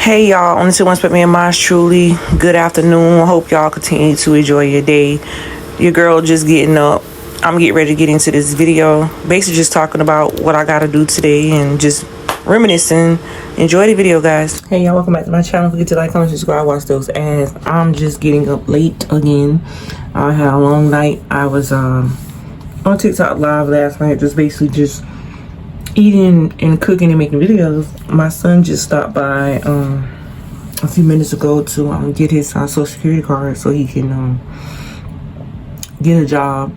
Hey y'all, on the 2 Spec Me and Mine truly. Good afternoon. Hope y'all continue to enjoy your day. Your girl just getting up. I'm getting ready to get into this video. Basically just talking about what I gotta do today and just reminiscing. Enjoy the video, guys. Hey y'all, welcome back to my channel. Forget to like, comment, subscribe, watch those ads. I'm just getting up late again. I had a long night. I was on TikTok live last night, just basically just eating and cooking and making videos. My son just stopped by a few minutes ago to get his social security card so he can get a job.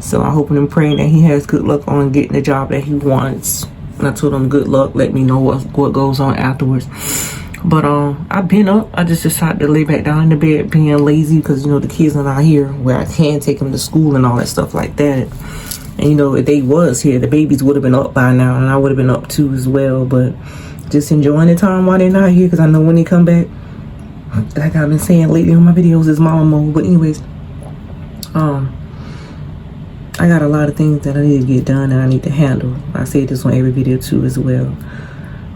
So I'm hoping and praying that he has good luck on getting the job that he wants. And I told him good luck, let me know what goes on afterwards. But I've been up. I just decided to lay back down in the bed being lazy because the kids are not here where I can take them to school and all that stuff like that. And if they was here, the babies would have been up by now, and I would have been up too as well. But just enjoying the time while they're not here, because I know when they come back, like I've been saying lately on my videos, is mama mode. But anyways, I got a lot of things that I need to get done and I need to handle. I say this on every video too as well.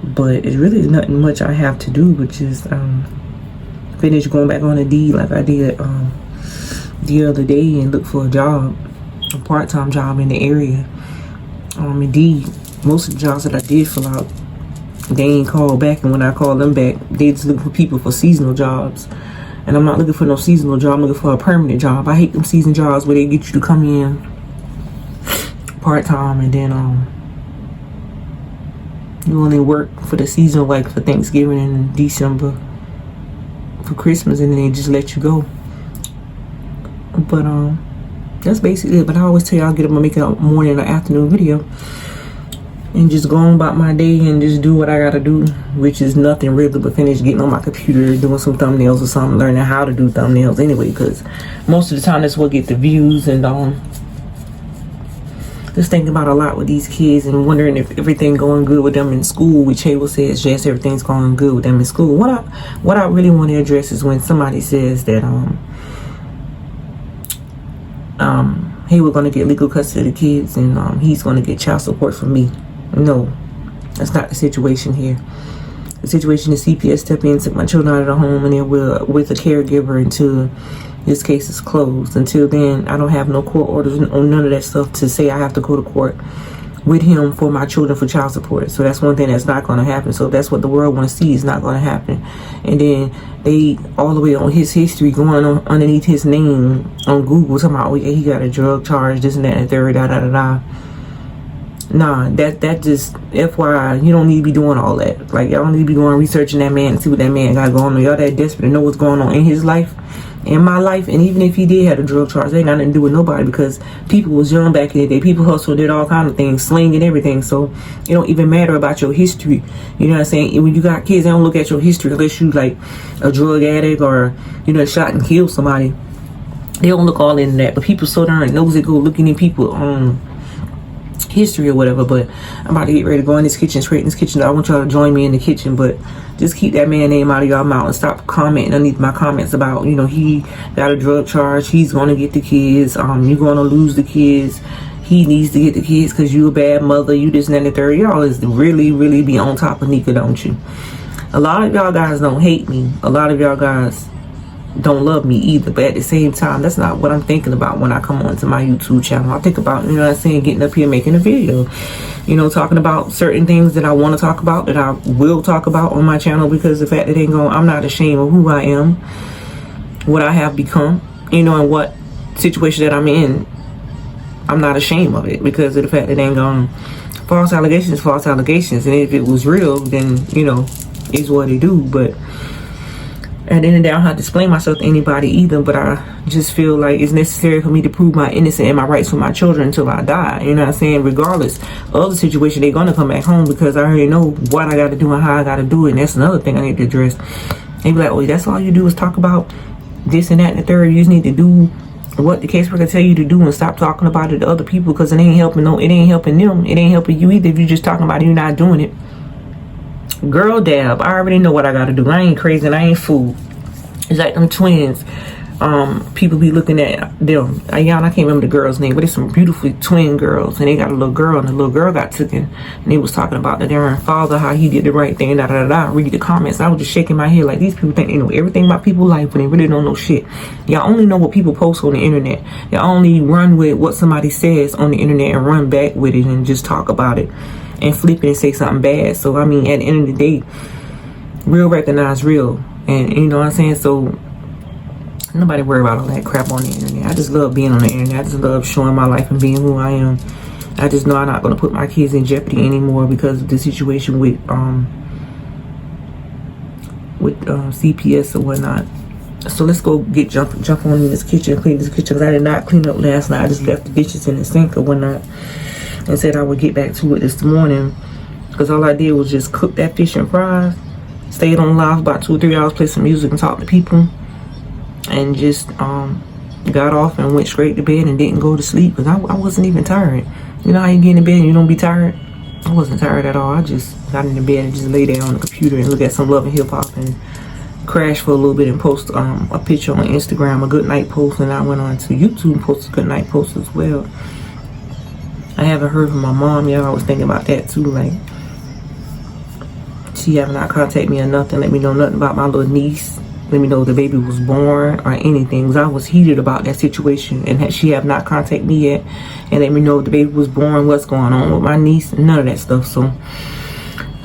But it's really nothing much I have to do, but just finish going back on Indeed like I did the other day and look for a job. A part-time job in the area. Indeed, most of the jobs that I did fill out, they ain't called back, and when I call them back, they just looking for people for seasonal jobs. And I'm not looking for no seasonal job. I'm looking for a permanent job. I hate them season jobs where they get you to come in part-time and then you only work for the season, like for Thanksgiving and December, for Christmas, and then they just let you go. But that's basically it. But I always tell you I'll get up and make a morning or afternoon video and just go on about my day and just do what I gotta do, which is nothing really but finish getting on my computer, doing some thumbnails or something, learning how to do thumbnails anyway, because most of the time that's what get the views. And just thinking about a lot with these kids and wondering if everything going good with them in school, which Haywood says yes, everything's going good with them in school. What I really want to address is when somebody says that hey, we're going to get legal custody of the kids and he's going to get child support from me. No, that's not the situation here. The situation is CPS step in, took my children out of the home, and then we're with a caregiver until this case is closed. Until then, I don't have no court orders on none of that stuff to say I have to go to court with him for my children for child support. So that's one thing that's not going to happen. So that's what the world want to see is not going to happen. And then they all the way on his history going on underneath his name on Google talking about, oh yeah, he got a drug charge, this and that and third, da da da da. Nah, that just FYI, you don't need to be doing all that. Like, y'all don't need to be going researching that man and see what that man got going on. Y'all that desperate to know what's going on in his life, in my life. And even if he did have a drug charge, they ain't got nothing to do with nobody, because people was young back in the day. People hustled, did all kind of things, sling and everything. So it don't even matter about your history. You know what I'm saying? And when you got kids, they don't look at your history unless you like a drug addict or shot and killed somebody. They don't look all into that. But people so darn nosy go looking in people history or whatever. But I'm about to get ready to go in this kitchen, straight in this kitchen. I want y'all to join me in the kitchen, but just keep that man name out of y'all mouth and stop commenting underneath my comments about he got a drug charge, he's gonna get the kids, you're gonna lose the kids, he needs to get the kids because you a bad mother, you this and that and the third. Y'all is really be on top of Nika, don't you? A lot of y'all guys don't hate me, a lot of y'all guys don't love me either, but at the same time, that's not what I'm thinking about when I come onto my YouTube channel. I think about, getting up here making a video, talking about certain things that I want to talk about, that I will talk about on my channel, because the fact that I'm not ashamed of who I am, what I have become, and what situation that I'm in. I'm not ashamed of it because of the fact that false allegations, and if it was real, then is what they do. But at the end of the day, I don't have to explain myself to anybody either, but I just feel like it's necessary for me to prove my innocence and my rights for my children until I die. You know what I'm saying? Regardless of the situation, they're going to come back home because I already know what I got to do and how I got to do it. And that's another thing I need to address. They be like, oh, that's all you do is talk about this and that and the third. You just need to do what the caseworker tell you to do and stop talking about it to other people, because it ain't helping them. It ain't helping you either if you're just talking about it, you're not doing it. Girl, dab, I already know what I gotta do. I ain't crazy and I ain't fool. It's like them twins. people be looking at them. Ayana, I can't remember the girl's name, but it's some beautiful twin girls, and they got a little girl, and the little girl got taken, and they was talking about the darn father, how he did the right thing, da da da da. Read the comments. I was just shaking my head like, these people think they know everything about people's life, but they really don't know shit. Y'all only know what people post on the internet. Y'all only run with what somebody says on the internet and run back with it and just talk about it and flip it and say something bad. So I mean, at the end of the day, real recognize real, and you know what I'm saying. So nobody worry about all that crap on the internet. I just love being on the internet. I just love showing my life and being who I am. I just know I'm not going to put my kids in jeopardy anymore because of the situation with CPS or whatnot. So let's go jump on in this kitchen, clean this kitchen, because I did not clean up last night. I just left the dishes in the sink or whatnot and said I would get back to it this morning, because all I did was just cook that fish and fries, stayed on live about 2 or 3 hours, play some music and talk to people, and just got off and went straight to bed and didn't go to sleep because I wasn't even tired. You know how you get in bed and you don't be tired? I wasn't tired at all. I just got into bed and just lay there on the computer and look at some Love and Hip Hop and crash for a little bit and post a picture on Instagram, a good night post, and I went on to YouTube and posted a good night post as well. I haven't heard from my mom yet. I was thinking about that too, like she have not contacted me or nothing, let me know nothing about my little niece, let me know the baby was born or anything, because I was heated about that situation, and she have not contacted me yet and let me know if the baby was born, what's going on with my niece, none of that stuff. So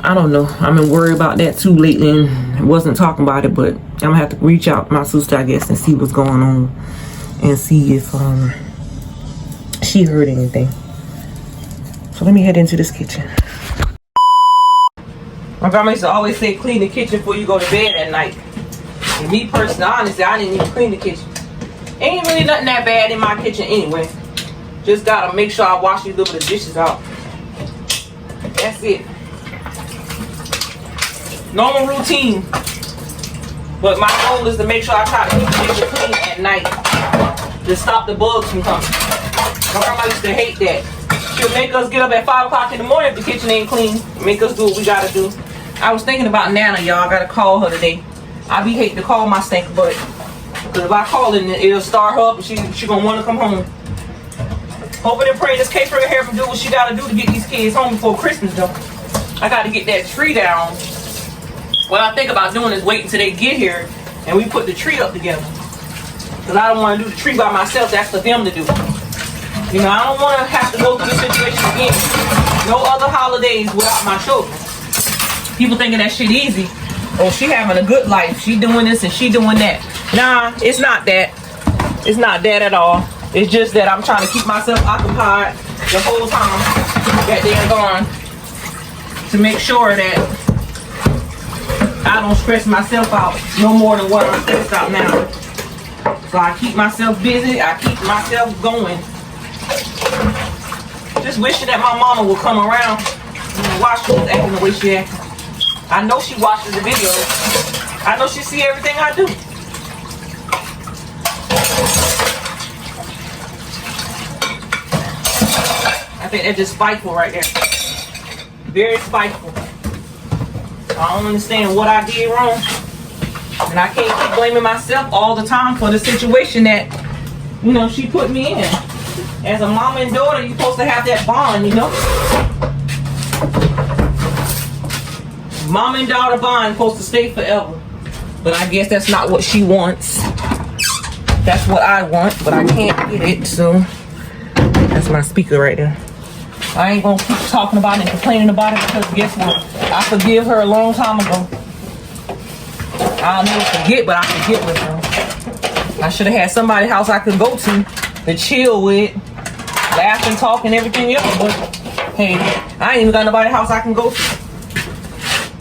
I don't know, I've been worried about that too lately and wasn't talking about it, but I'm gonna have to reach out to my sister, I guess, and see what's going on and see if she heard anything. So let me head into this kitchen. My grandma used to always say clean the kitchen before you go to bed at night. And me personally, honestly, I didn't even clean the kitchen. Ain't really nothing that bad in my kitchen anyway. Just gotta make sure I wash these little dishes out. That's it. Normal routine. But my goal is to make sure I try to keep the dishes clean at night to stop the bugs from coming. My grandma used to hate that. She'll make us get up at 5 o'clock in the morning if the kitchen ain't clean. Make us do what we gotta do. I was thinking about Nana, y'all. I gotta call her today. I be hating to call my stink butt, because if I call it, it'll start her up and she gonna want to come home. Hoping and praying this K-Frig here can do what she gotta do to get these kids home before Christmas though. I gotta get that tree down. What I think about doing is waiting until they get here and we put the tree up together. Because I don't want to do the tree by myself. That's for them to do. You know, I don't want to have to go through this situation again. No other holidays without my children. People thinking that shit easy. Oh, she having a good life. She doing this and she doing that. Nah, it's not that. It's not that at all. It's just that I'm trying to keep myself occupied the whole time that they're gone, to make sure that I don't stress myself out no more than what I'm stressed out now. So I keep myself busy. I keep myself going. Just wishing that my mama would come around and watch she was acting the way she acting. I know she watches the videos. I know she see everything I do. I think that's just spiteful right there. Very spiteful. I don't understand what I did wrong. And I can't keep blaming myself all the time for the situation that, you know, she put me in. As a mom and daughter, you're supposed to have that bond, you know? Mom and daughter bond supposed to stay forever. But I guess that's not what she wants. That's what I want, but I can't get it, so that's my speaker right there. I ain't gonna keep talking about it and complaining about it, because guess what? I forgive her a long time ago. I'll never forget, but I forget with her. I should have had somebody's house I could go to chill with, laugh and talk and everything else, but hey, I ain't even got nobody's house I can go to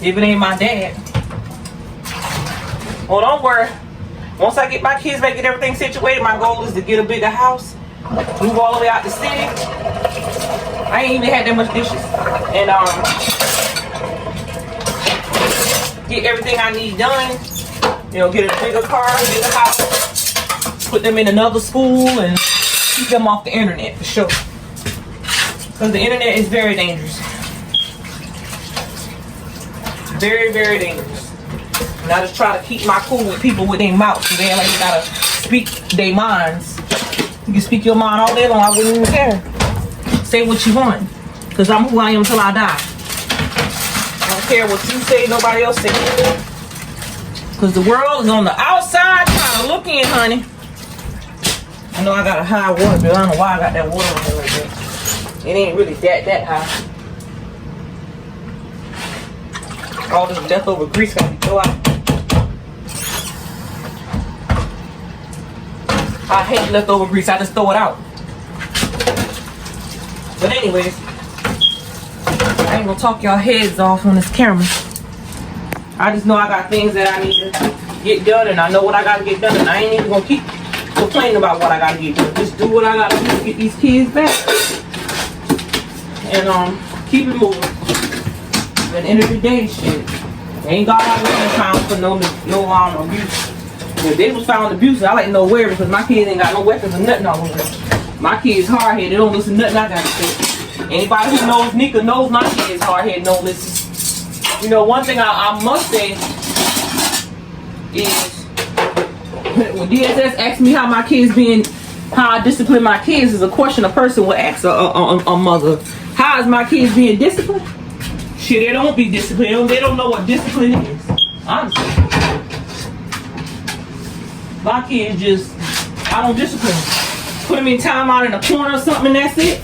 if it ain't my dad. Well, don't worry. Once I get my kids back, get everything situated, my goal is to get a bigger house, move all the way out the city. I ain't even had that much dishes. And get everything I need done. You know, get a bigger car, bigger house, put them in another school, and keep them off the internet for sure. Because the internet is very dangerous. Very, very dangerous. And I just try to keep my cool with people with their mouth, so they ain't like they gotta speak their minds. You can speak your mind all day long. I wouldn't even care. Say what you want. Because I'm who I am till I die. I don't care what you say, nobody else say. Because the world is on the outside trying to look in, honey. I know I got a high water bill. I don't know why I got that water on there like that. It ain't really that high. All this leftover grease got to go out. I hate leftover grease. I just throw it out. But anyways, I ain't gonna talk y'all heads off on this camera. I just know I got things that I need to get done, and I know what I gotta get done, and I ain't even gonna keep complaining about what I gotta get done. Just do what I gotta do to get these kids back, and keep it moving. At the end of the day, shit, ain't got my women found for no abuse. If they was found abuse, I like to know where, because my kids ain't got no weapons or nothing all over them. My kids hard headed. They don't listen to nothing I gotta say. Anybody who knows Nika knows my kids hard headed. Don't listen. You know, one thing I must say is when DSS asks me how my kids being, how I discipline my kids, is a question a person would ask a mother. How is my kids being disciplined? Shit, they don't be disciplined. They don't know what discipline is. Honestly. My kids just, I don't discipline. Put them in time out in a corner or something and that's it.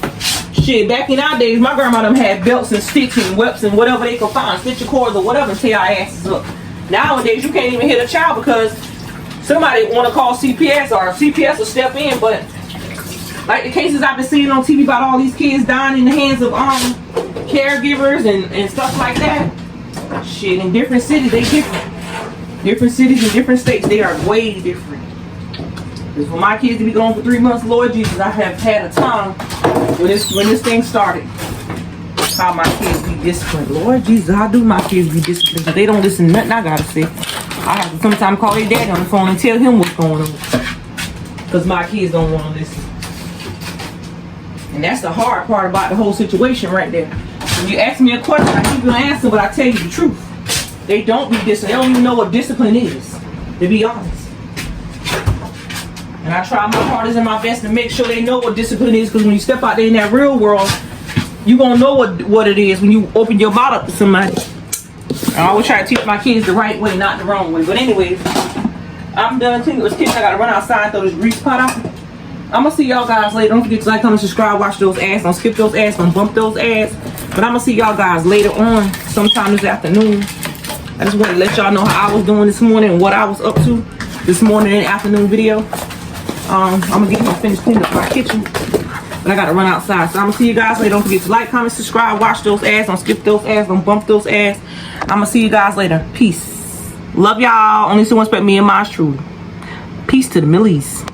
Shit, back in our days, my grandma them had belts and sticks and whips and whatever they could find, stitching cords or whatever, and tear our asses up. Nowadays, you can't even hit a child because somebody want to call CPS or CPS will step in, but like the cases I've been seeing on TV about all these kids dying in the hands of caregivers and stuff like that. Shit, in different cities, they different. Different cities and different states, they are way different. Because for my kids to be gone for 3 months, Lord Jesus, I have had a time when this thing started. How my kids be disciplined. Lord Jesus, how do my kids be disciplined? Because they don't listen to nothing I gotta say. I have to sometimes call their daddy on the phone and tell him what's going on. Because my kids don't want to listen. And that's the hard part about the whole situation right there. When you ask me a question, I keep your answer, but I tell you the truth. They don't be disciplined. They don't even know what discipline is, to be honest. And I try my hardest and my best to make sure they know what discipline is, because when you step out there in that real world, you're going to know what it is when you open your mouth up to somebody. I always try to teach my kids the right way, not the wrong way. But anyways, I'm done cleaning those kitchen. I got to run outside and throw this grease pot out. I'm going to see y'all guys later. Don't forget to like, comment, subscribe, watch those ads. Don't skip those ads. Don't bump those ads. But I'm going to see y'all guys later on, sometime this afternoon. I just want to let y'all know how I was doing this morning and what I was up to this morning and afternoon video. I'm going to get him finished cleaning up my kitchen. But I got to run outside. So I'm going to see you guys later. Don't forget to like, comment, subscribe, watch those ads. Don't skip those ads. Don't bump those ads. I'm going to see you guys later. Peace. Love y'all. Only someone expect me and mine truly. Peace to the Millies.